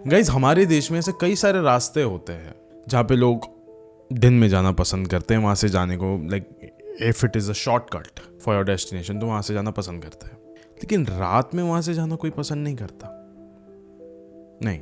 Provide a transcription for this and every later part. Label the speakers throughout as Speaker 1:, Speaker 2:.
Speaker 1: Guys हमारे देश में ऐसे कई सारे रास्ते होते हैं जहाँ पे लोग दिन में जाना पसंद करते हैं, वहाँ से जाने को, like if it is a shortcut for your destination तो वहाँ से जाना पसंद करते हैं। लेकिन रात में वहाँ से जाना कोई पसंद नहीं करता। नहीं,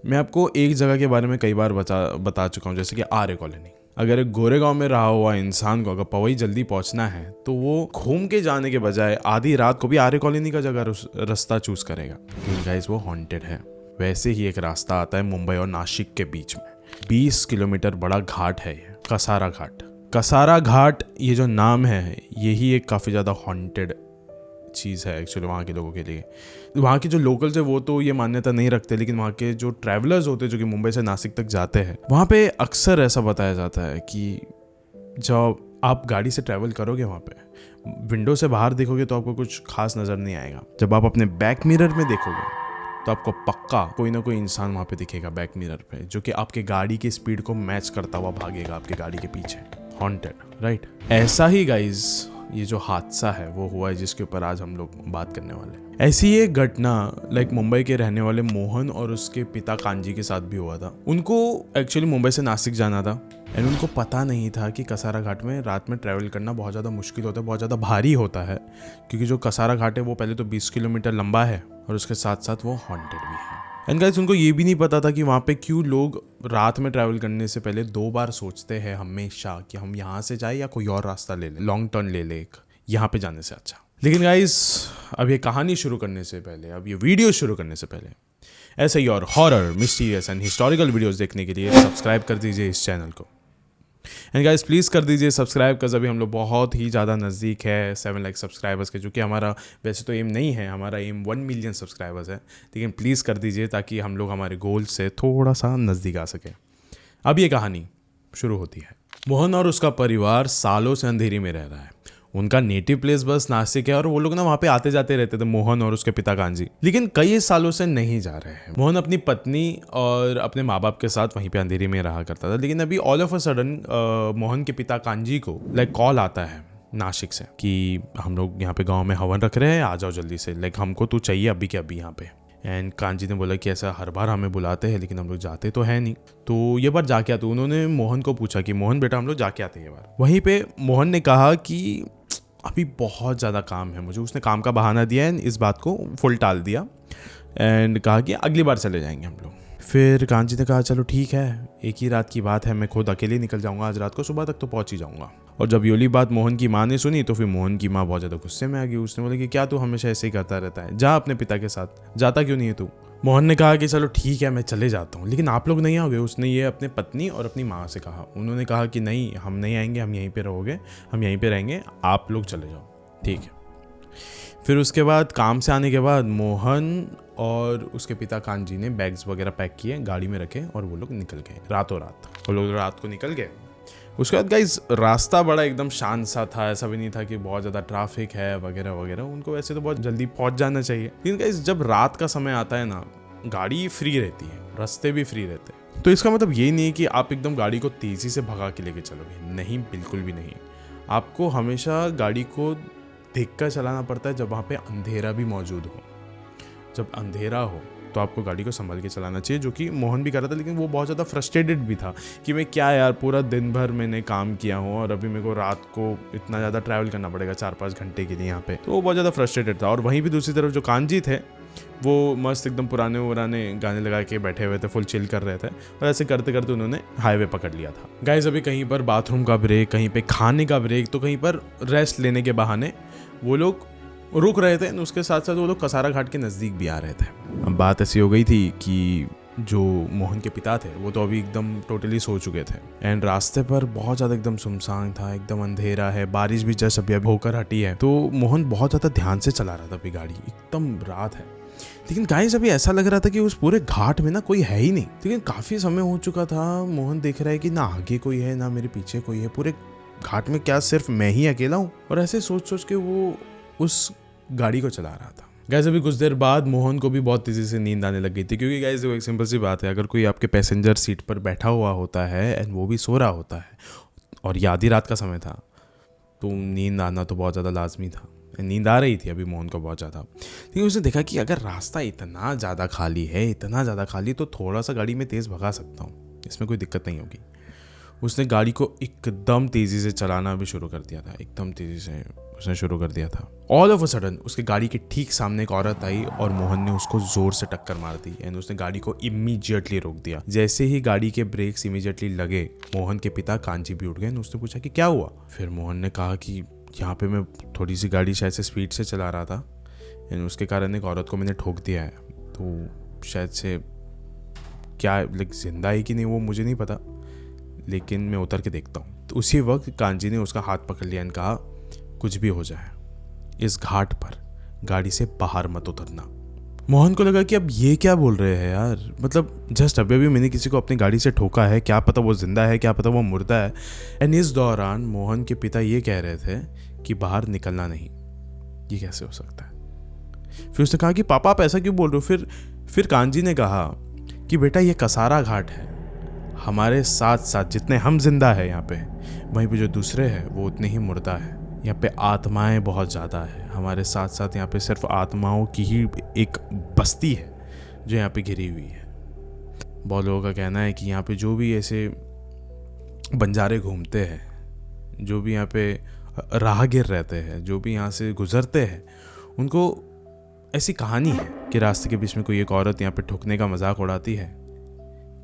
Speaker 1: मैं आपको एक जगह के बारे में कई बार बता चुका हूँ, जैसे कि आर्य कॉलोनी। अगर एक गोरेगांव में रहा हुआ इंसान को अगर पवई जल्दी पहुंचना है तो वो घूम के जाने के बजाय आधी रात को भी आर्य कॉलोनी का जगह रास्ता चूज करेगा, लेकिन गाइस वो हॉन्टेड है। वैसे ही एक रास्ता आता है मुंबई और नासिक के बीच में, 20 किलोमीटर बड़ा घाट है ये, कसारा घाट। कसारा घाट ये जो नाम है यही एक काफ़ी ज़्यादा हॉन्टेड चीज़ है एक्चुअली वहाँ के लोगों के लिए। वहाँ के जो लोकल्स है वो तो ये मान्यता नहीं रखते, लेकिन वहाँ के जो ट्रैवलर्स होते हैं जो कि मुंबई से नासिक तक जाते हैं, वहाँ पे अक्सर ऐसा बताया जाता है कि जब आप गाड़ी से ट्रैवल करोगे वहाँ पे विंडो से बाहर देखोगे तो आपको कुछ खास नज़र नहीं आएगा। जब आप अपने बैक मिरर में देखोगे तो आपको पक्का कोई ना कोई इंसान वहाँ पे दिखेगा बैक मिरर पे, जो कि आपके गाड़ी की स्पीड को मैच करता हुआ भागेगा आपके गाड़ी के पीछे। Haunted, right? ऐसा ही गाइज ये जो हादसा है वो हुआ है जिसके ऊपर आज हम लोग बात करने वाले हैं। ऐसी एक घटना लाइक मुंबई के रहने वाले मोहन और उसके पिता कांजी के साथ भी हुआ था। उनको एक्चुअली मुंबई से नासिक जाना था एंड उनको पता नहीं था कि कसारा घाट में रात में ट्रैवल करना बहुत ज़्यादा मुश्किल होता है, बहुत ज़्यादा भारी होता है, क्योंकि जो कसारा घाट है वो पहले तो 20 किलोमीटर लंबा है और उसके साथ साथ वो हॉन्टेड भी है। एंड गाइस उनको ये भी नहीं पता था कि वहाँ पे क्यों लोग रात में ट्रैवल करने से पहले 2 बार सोचते हैं हमेशा कि हम यहाँ से जाए या कोई और रास्ता ले ले, लॉन्ग टर्न ले ले यहाँ पे जाने से अच्छा। लेकिन गाइस अब ये कहानी शुरू करने से पहले, अब ये वीडियो शुरू करने से पहले, ऐसे ही और horror, mysterious and historical videos देखने के लिए सब्सक्राइब कर दीजिए इस चैनल को। एंड गाइस प्लीज़ कर दीजिए सब्सक्राइब, कर अभी हम लोग बहुत ही ज़्यादा नज़दीक है 7 लाख सब्सक्राइबर्स के, जो कि हमारा वैसे तो एम नहीं है, हमारा एम 1 मिलियन सब्सक्राइबर्स है, लेकिन प्लीज़ कर दीजिए ताकि हम लोग हमारे गोल से थोड़ा सा नज़दीक आ सके। अब ये कहानी शुरू होती है। मोहन और उसका परिवार सालों से अंधेरी में रह रहा है। उनका नेटिव प्लेस बस नासिक है और वो लोग ना वहाँ पे आते जाते रहते थे, मोहन और उसके पिता कांजी, लेकिन कई सालों से नहीं जा रहे हैं। मोहन अपनी पत्नी और अपने माँ बाप के साथ वहीं पे अंधेरी में रहा करता था, लेकिन अभी all of a sudden Mohan के पिता कांजी को लाइक कॉल आता है नासिक से कि हम लोग यहाँ पे गाँव में हवन रख रहे हैं, आ जाओ जल्दी से, लाइक हमको तू चाहिए अभी के अभी यहाँ पे। एंड कांजी ने बोला कि ऐसा हर बार हमें बुलाते हैं लेकिन हम लोग जाते तो है नहीं, तो ये बार जाके आते। उन्होंने मोहन को पूछा कि मोहन बेटा हम लोग जाके आते हैं ये बार। वहीं पे मोहन ने कहा कि अभी बहुत ज़्यादा काम है मुझे। उसने काम का बहाना दिया एंड इस बात को फुल टाल दिया एंड कहा कि अगली बार चले जाएंगे हम लोग। फिर कांजी ने कहा चलो ठीक है, एक ही रात की बात है, मैं खुद अकेले निकल जाऊंगा आज रात को, सुबह तक तो पहुंच ही जाऊंगा। और जब योली बात मोहन की माँ ने सुनी तो फिर मोहन की माँ बहुत ज़्यादा गुस्से में आ गई। उसने बोला कि क्या तू हमेशा ऐसे ही करता रहता है, जा अपने पिता के साथ, जाता क्यों नहीं है तू। मोहन ने कहा कि चलो ठीक है मैं चले जाता हूँ, लेकिन आप लोग नहीं आओगे। उसने ये अपने पत्नी और अपनी माँ से कहा। उन्होंने कहा कि नहीं हम नहीं आएंगे, हम यहीं पे रहोगे, हम यहीं पे रहेंगे, आप लोग चले जाओ, ठीक है। फिर उसके बाद काम से आने के बाद मोहन और उसके पिता कांजी ने बैग्स वगैरह पैक किए, गाड़ी में रखे और वो लोग निकल गए रातों रात। वो लोग रात को निकल गए। उसके बाद गाइस रास्ता बड़ा एकदम शांत सा था, ऐसा भी नहीं था कि बहुत ज़्यादा ट्रैफिक है वगैरह वगैरह। उनको वैसे तो बहुत जल्दी पहुंच जाना चाहिए, लेकिन गाइस जब रात का समय आता है ना, गाड़ी फ्री रहती है, रास्ते भी फ्री रहते हैं, तो इसका मतलब ये नहीं है कि आप एकदम गाड़ी को तेज़ी से भगा के लेके चलोगे, नहीं, बिल्कुल भी नहीं। आपको हमेशा गाड़ी को देखकर चलाना पड़ता है जब वहाँ पे अंधेरा भी मौजूद हो। जब अंधेरा हो तो आपको गाड़ी को संभल के चलाना चाहिए, जो कि मोहन भी कर रहा था, लेकिन वो बहुत ज़्यादा फ्रस्ट्रेटेड भी था कि मैं क्या यार, पूरा दिन भर मैंने काम किया हूँ और अभी मेरे को रात को इतना ज़्यादा ट्रैवल करना पड़ेगा 4-5 घंटे के लिए यहाँ पे, तो वो बहुत ज़्यादा फ्रस्ट्रेटेड था। और वहीं भी दूसरी तरफ जो कांजी थे वो मस्त एकदम पुराने गाने लगा के बैठे हुए थे, फुल चिल कर रहे थे, और ऐसे करते करते उन्होंने हाईवे पकड़ लिया था। गाइस अभी कहीं पर बाथरूम का ब्रेक, कहीं पे खाने का ब्रेक, तो कहीं पर रेस्ट लेने के बहाने वो लोग रुक रहे थे। उसके साथ साथ वो लोग कसारा घाट के नज़दीक भी आ रहे थे। अब बात ऐसी हो गई थी कि जो मोहन के पिता थे वो तो अभी एकदम टोटली सो चुके थे एंड रास्ते पर बहुत ज़्यादा एकदम सुनसान था, एकदम अंधेरा है, बारिश भी जस्ट अभी होकर हटी है, तो मोहन बहुत ज़्यादा ध्यान से चला रहा था अभी गाड़ी, एकदम रात है। लेकिन गाइस अभी ऐसा लग रहा था कि उस पूरे घाट में ना कोई है ही नहीं, लेकिन काफ़ी समय हो चुका था। मोहन देख रहा है कि ना आगे कोई है ना मेरे पीछे कोई है, पूरे घाट में क्या सिर्फ मैं ही अकेला हूँ। और ऐसे सोच सोच के वो उस गाड़ी को चला रहा था। गाइस अभी कुछ देर बाद मोहन को भी बहुत तेज़ी से नींद आने लग गई थी, क्योंकि गाइस वो एक सिंपल सी बात है, अगर कोई आपके पैसेंजर सीट पर बैठा हुआ होता है एंड वो भी सो रहा होता है और ये आधी रात का समय था, तो नींद आना तो बहुत ज़्यादा लाजमी था। नींद आ रही थी अभी मोहन को बहुत ज़्यादा। लेकिन उसने देखा कि अगर रास्ता इतना ज़्यादा खाली है, इतना ज़्यादा खाली, तो थोड़ा सा गाड़ी में तेज़ भगा सकता हूँ, इसमें कोई दिक्कत नहीं होगी। उसने गाड़ी को एकदम तेज़ी से चलाना भी शुरू कर दिया था, एकदम तेज़ी से उसने शुरू कर दिया था। ऑल ऑफ अ सडन उसके गाड़ी के ठीक सामने एक औरत आई और मोहन ने उसको ज़ोर से टक्कर मार दी एंड उसने गाड़ी को इमीडिएटली रोक दिया। जैसे ही गाड़ी के ब्रेक्स इमीडिएटली लगे, मोहन के पिता कांजी भी उठ गए। उसने पूछा कि क्या हुआ। फिर मोहन ने कहा कि यहाँ पे मैं थोड़ी सी गाड़ी शायद से स्पीड से चला रहा था एंड उसके कारण एक औरत को मैंने ठोक दिया है, तो शायद से क्या लाइक जिंदा है कि नहीं वो मुझे नहीं पता, लेकिन मैं उतर के देखता हूँ। तो उसी वक्त कांजी ने उसका हाथ पकड़ लिया और कहा कुछ भी हो जाए इस घाट पर गाड़ी से बाहर मत उतरना। मोहन को लगा कि अब ये क्या बोल रहे हैं यार, मतलब जस्ट अभी भी मैंने किसी को अपनी गाड़ी से ठोका है, क्या पता वो जिंदा है, क्या पता वो मुर्दा है। एंड इस दौरान मोहन के पिता ये कह रहे थे कि बाहर निकलना नहीं। ये कैसे हो सकता है। फिर उसने कहा कि पापा आप ऐसा क्यों बोल रहे हो। फिर कांजी ने कहा कि बेटा ये कसारा घाट है, हमारे साथ साथ जितने हम जिंदा है यहाँ पे, वहीं पे जो दूसरे हैं वो उतने ही मुर्दा है। यहाँ पे आत्माएं बहुत ज़्यादा है, हमारे साथ साथ यहाँ पे सिर्फ आत्माओं की ही एक बस्ती है जो यहाँ पे घिरी हुई है। बहुत लोगों का कहना है कि यहाँ पे जो भी ऐसे बंजारे घूमते हैं, जो भी यहाँ पे राहगीर रहते हैं, जो भी यहाँ से गुजरते हैं, उनको ऐसी कहानी है कि रास्ते के बीच में कोई एक औरत यहाँ पे ठुकने का मजाक उड़ाती है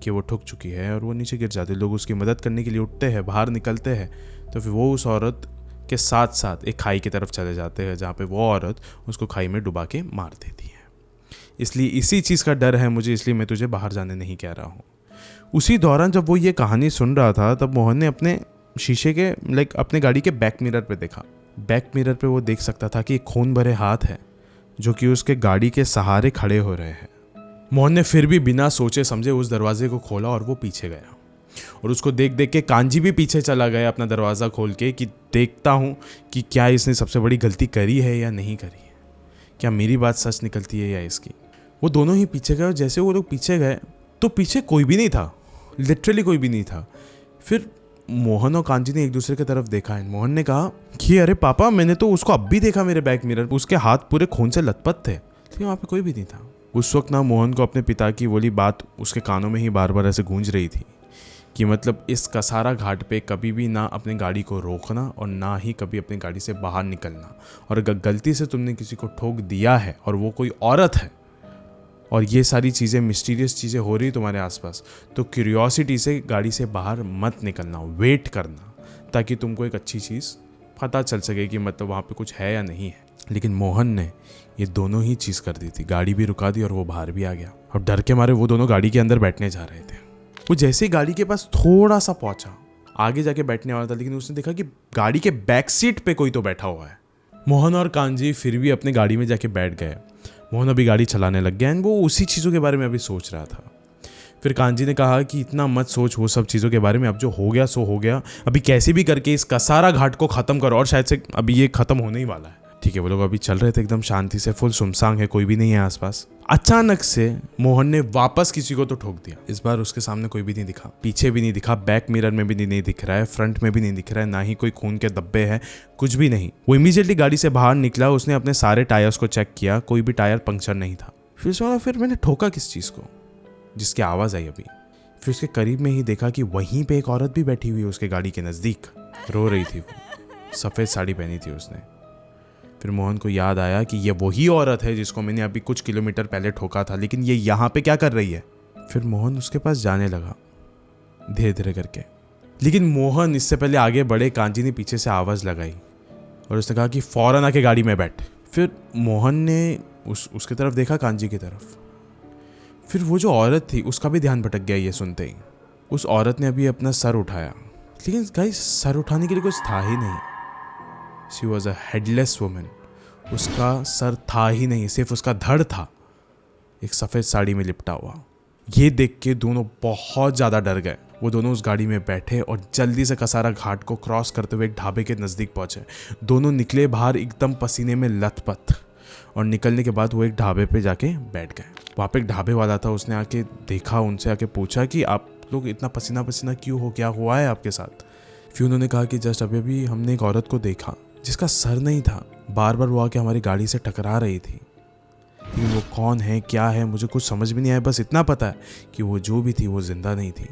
Speaker 1: कि वो ठुक चुकी है और वो नीचे गिर जाती है। लोग उसकी मदद करने के लिए उठते हैं, बाहर निकलते हैं, तो फिर वो उस औरत के साथ साथ एक खाई की तरफ चले जाते हैं जहाँ पे वो औरत उसको खाई में डुबा के मार देती है। इसलिए इसी चीज़ का डर है मुझे, इसलिए मैं तुझे बाहर जाने नहीं कह रहा हूँ। उसी दौरान जब वो ये कहानी सुन रहा था तब मोहन ने अपने शीशे के अपने गाड़ी के बैक मिरर पे देखा। बैक मिरर पे वो देख सकता था कि एक खून भरे हाथ है जो कि उसके गाड़ी के सहारे खड़े हो रहे हैं। मोहन ने फिर भी बिना सोचे समझे उस दरवाजे को खोला और वो पीछे गया और उसको देख देख के कांजी भी पीछे चला गया अपना दरवाज़ा खोल के कि देखता हूँ कि क्या इसने सबसे बड़ी गलती करी है या नहीं करी है, क्या मेरी बात सच निकलती है या इसकी। वो दोनों ही पीछे गए और जैसे वो लोग पीछे गए तो पीछे कोई भी नहीं था, लिटरली कोई भी नहीं था। फिर मोहन और कांजी ने एक दूसरे की तरफ देखा है। मोहन ने कहा कि अरे पापा मैंने तो उसको अब भी देखा मेरे बैक मिरर, उसके हाथ पूरे खून से लथपथ थे, लेकिन वहाँ पे कोई भी नहीं था। उस वक्त ना मोहन को अपने पिता की बोली बात उसके कानों में ही बार बार ऐसे गूंज रही थी कि मतलब इस कसारा घाट पे कभी भी ना अपनी गाड़ी को रोकना और ना ही कभी अपनी गाड़ी से बाहर निकलना। और अगर गलती से तुमने किसी को ठोक दिया है और वो कोई औरत है और ये सारी चीज़ें मिस्टीरियस चीज़ें हो रही तुम्हारे आसपास, तो क्यूरियोसिटी से गाड़ी से बाहर मत निकलना, वेट करना, ताकि तुमको एक अच्छी चीज़ पता चल सके कि मतलब वहाँ पे कुछ है या नहीं है। लेकिन मोहन ने ये दोनों ही चीज़ कर दी थी, गाड़ी भी रुका दी और वो बाहर भी आ गया। और डर के मारे वो दोनों गाड़ी के अंदर बैठने जा रहे थे। वो जैसे ही गाड़ी के पास थोड़ा सा पहुंचा, आगे जाके बैठने वाला था, लेकिन उसने देखा कि गाड़ी के बैक सीट पे कोई तो बैठा हुआ है। मोहन और कांजी फिर भी अपने गाड़ी में जाके बैठ गए। मोहन अभी गाड़ी चलाने लग गया एंड वो उसी चीज़ों के बारे में अभी सोच रहा था। फिर कांजी ने कहा कि इतना मत सोच वो सब चीज़ों के बारे में, अब जो हो गया सो हो गया, अभी कैसे भी करके इस कसारा घाट को ख़त्म करो और शायद से अभी ये ख़त्म होने ही वाला है। ठीक है, वो लोग अभी चल रहे थे एकदम शांति से, फुल सुमसांग है, कोई भी नहीं है आसपास। अचानक से मोहन ने वापस किसी को तो ठोक दिया। इस बार उसके सामने कोई भी नहीं दिखा, पीछे भी नहीं दिखा, बैक मिरर में भी नहीं दिख रहा है, फ्रंट में भी नहीं दिख रहा है, ना ही कोई खून के धब्बे हैं, कुछ भी नहीं। वो इमीडिएटली गाड़ी से बाहर निकला, उसने अपने सारे टायर्स को चेक किया, कोई भी टायर पंक्चर नहीं था। फिर मैंने ठोका किस चीज़ को जिसकी आवाज़ आई अभी। फिर उसके करीब में ही देखा कि वहीं पे एक औरत भी बैठी हुई है उसके गाड़ी के नज़दीक, रो रही थी। वो सफ़ेद साड़ी पहनी थी उसने। फिर मोहन को याद आया कि ये वही औरत है जिसको मैंने अभी कुछ किलोमीटर पहले ठोका था, लेकिन ये यहाँ पे क्या कर रही है। फिर मोहन उसके पास जाने लगा धीरे धीरे करके, लेकिन मोहन इससे पहले आगे बढ़े, कांजी ने पीछे से आवाज़ लगाई और उसने कहा कि फ़ौरन आके गाड़ी में बैठ। फिर मोहन ने उसकी तरफ देखा, कांजी की तरफ। फिर वो जो औरत थी उसका भी ध्यान भटक गया ये सुनते ही। उस औरत ने अभी अपना सर उठाया, लेकिन गाइस सर उठाने के लिए कुछ था ही नहीं। She was a headless woman. उसका सर था ही नहीं, सिर्फ उसका धड़ था एक सफ़ेद साड़ी में लिपटा हुआ। ये देख के दोनों बहुत ज़्यादा डर गए। वो दोनों उस गाड़ी में बैठे और जल्दी से कसारा घाट को क्रॉस करते हुए एक ढाबे के नज़दीक पहुँचे। दोनों निकले बाहर एकदम पसीने में लथपथ, और निकलने के बाद वो एक ढाबे पे जाके बैठ गए। वहाँ पे एक ढाबे वाला था, उसने आके देखा, उनसे आके पूछा कि आप लोग इतना पसीना पसीना क्यों हो, क्या हुआ है आपके साथ। फिर उन्होंने कहा कि जस्ट अभी हमने एक औरत को देखा जिसका सर नहीं था, बार बार वो आके हमारी गाड़ी से टकरा रही थी। लेकिन वो कौन है, क्या है, मुझे कुछ समझ भी नहीं आया। बस इतना पता है कि वो जो भी थी वो जिंदा नहीं थी।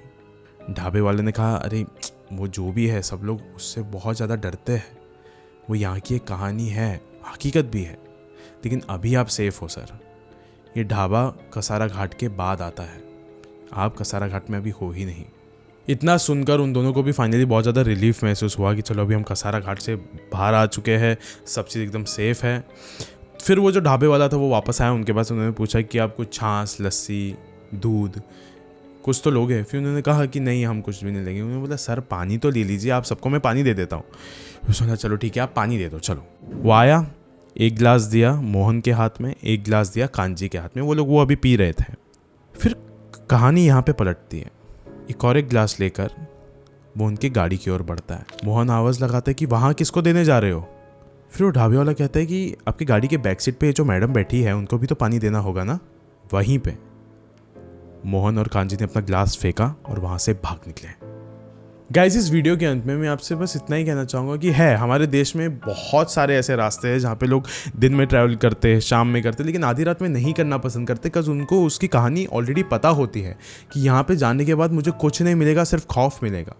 Speaker 1: ढाबे वाले ने कहा, अरे वो जो भी है, सब लोग उससे बहुत ज़्यादा डरते हैं। वो यहाँ की एक कहानी है, हकीकत भी है, लेकिन अभी आप सेफ हो सर। ये ढाबा कसारा घाट के बाद आता है, आप कसारा घाट में अभी हो ही नहीं। इतना सुनकर उन दोनों को भी फाइनली बहुत ज़्यादा रिलीफ महसूस हुआ कि चलो अभी हम कसारा घाट से बाहर आ चुके हैं, सब चीज़ एकदम सेफ है। फिर वो जो ढाबे वाला था वो वापस आया उनके पास। उन्होंने पूछा कि आप कुछ छाछ, लस्सी, दूध कुछ तो लोगे? फिर उन्होंने कहा कि नहीं, हम कुछ भी नहीं लेंगे। उन्होंने बोला, सर पानी तो ले लीजिए, आप सबको मैं पानी दे देता हूँ। फिर सोचा चलो ठीक है, आप पानी दे दो, चलो। वो आया, एक गिलास दिया मोहन के हाथ में, एक गिलास दिया कांजी के हाथ में। वो लोग वो अभी पी रहे थे। फिर कहानी यहाँ पे पलटती है। एक गिलास लेकर वो उनकी गाड़ी की ओर बढ़ता है। मोहन आवाज़ लगाता है कि वहाँ किसको देने जा रहे हो? फिर वो ढाबे वाला कहता है कि आपकी गाड़ी के बैक सीट पे जो मैडम बैठी है उनको भी तो पानी देना होगा ना। वहीं पे मोहन और कांजी ने अपना गिलास फेंका और वहाँ से भाग निकले। गाइस, इस वीडियो के अंत में मैं आपसे बस इतना ही कहना चाहूँगा कि है हमारे देश में बहुत सारे ऐसे रास्ते हैं जहाँ पे लोग दिन में ट्रैवल करते हैं, शाम में करते हैं, लेकिन आधी रात में नहीं करना पसंद करते, बिकॉज उनको उसकी कहानी ऑलरेडी पता होती है कि यहाँ पे जाने के बाद मुझे कुछ नहीं मिलेगा, सिर्फ खौफ मिलेगा।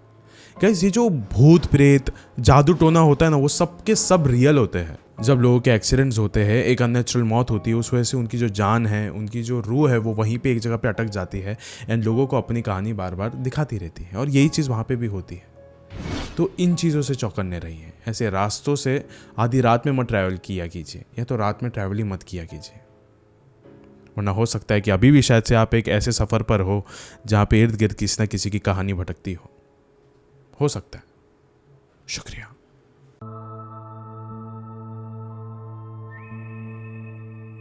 Speaker 1: गाइस, ये जो भूत प्रेत जादू टोना होता है ना, वो सब के सब रियल होते हैं। जब लोगों के एक्सीडेंट्स होते हैं, एक अननेचुरल मौत होती है, उस वजह से उनकी जो जान है, उनकी जो रूह है, वो वहीं पे एक जगह पे अटक जाती है एंड लोगों को अपनी कहानी बार बार दिखाती रहती है। और यही चीज़ वहाँ पे भी होती है। तो इन चीज़ों से चौकन्ने रहिए। ऐसे रास्तों से आधी रात में मत ट्रैवल किया कीजिए, या तो रात में ट्रैवल ही मत किया कीजिए, वरना हो सकता है कि अभी भी शायद से आप एक ऐसे सफ़र पर हो जहाँ पे इर्द गिर्द किसी न किसी की कहानी भटकती हो सकता है। शुक्रिया।